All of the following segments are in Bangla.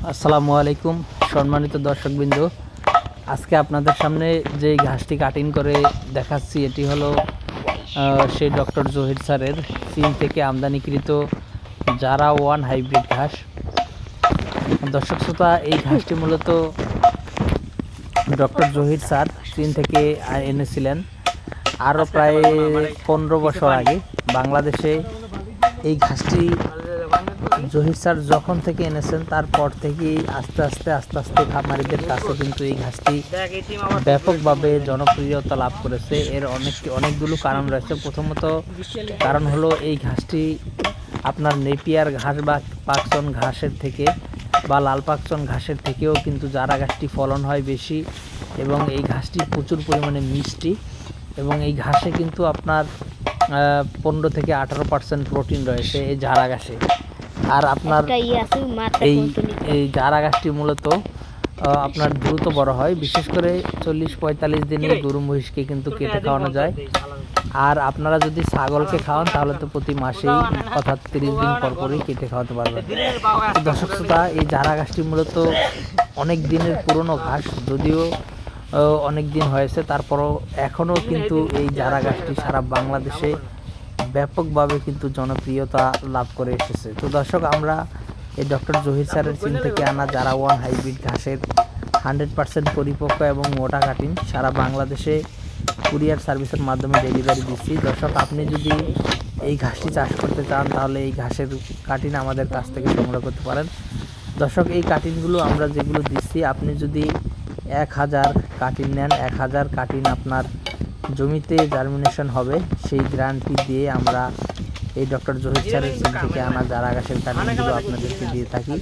আসসালামু আলাইকুম সম্মানিত দর্শকবৃন্দ, আজকে আপনাদের সামনে যে ঘাসটি কাটিং করে দেখাচ্ছি এটি হলো সেই ডক্টর জহির স্যারের চীন থেকে আমদানিকৃত জারা ওয়ান হাইব্রিড ঘাস। দর্শক শ্রোতা, এই ঘাসটি মূলত ডক্টর জহির স্যার চীন থেকে এনেছিলেন আরও প্রায় 15 বছর আগে। বাংলাদেশে এই ঘাসটি জহির স্যার যখন থেকে এনেছেন তারপর থেকেই আস্তে আস্তে খামারিদের কাছে কিন্তু এই ঘাসটি ব্যাপকভাবে জনপ্রিয়তা লাভ করেছে। এর অনেকগুলো কারণ রয়েছে। প্রথমত কারণ হলো এই ঘাসটি আপনার নেপিয়ার ঘাস বা পাকচন ঘাসের থেকে বা লাল পাকচন ঘাসের থেকেও কিন্তু জারা ঘাসটি ফলন হয় বেশি, এবং এই ঘাসটি প্রচুর পরিমাণে মিষ্টি, এবং এই ঘাসে কিন্তু আপনার 15 থেকে 18% প্রোটিন রয়েছে এই জারা ঘাসে। আর আপনার এই জারা ঘাসটি মূলত আপনার দ্রুত বড় হয়, বিশেষ করে 40-45 দিনে গরু মহিষকে কিন্তু কেটে খাওয়ানো যায়। আর আপনারা যদি ছাগলকে খাওয়ান তাহলে তো প্রতি মাসেই অর্থাৎ 30 দিন পর পরই কেটে খাওয়াতে পারবেন। দর্শক শ্রোতা, এই জারা ঘাসটি মূলত অনেক দিনের পুরনো ঘাস, যদিও অনেক দিন হয়েছে, তারপরও এখনও কিন্তু এই জারা ঘাসটি সারা বাংলাদেশে ব্যাপকভাবে কিন্তু জনপ্রিয়তা লাভ করে এসেছে। তো দর্শক, আমরা এই ডক্টর জহির স্যারের চীন থেকে আনা জারা ওয়ান হাইব্রিড ঘাসের 100% পরিপক্ক এবং মোটা কাটিং সারা বাংলাদেশে কুরিয়ার সার্ভিসের মাধ্যমে ডেলিভারি দিচ্ছি। দর্শক, আপনি যদি এই ঘাসটি চাষ করতে চান তাহলে এই ঘাসের কাটিং আমাদের কাছ থেকে সংগ্রহ করতে পারেন। দর্শক, এই কাটিংগুলো আমরা যেগুলো দিচ্ছি, আপনি যদি 1000 কাটিং নেন, 1000 কাটিং আপনার জমিতে জার্মিনেশন হবে, সেই গ্যারান্টি দিয়ে আমরা এই ডক্টর জহির স্যারের চীন থেকে আনা জারা ঘাসের কাটিংগুলো আপনাদেরকে দিয়ে থাকি।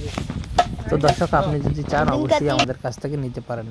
তো দর্শক, আপনি যদি চান অবশ্যই আমাদের কাছ থেকে নিতে পারেন।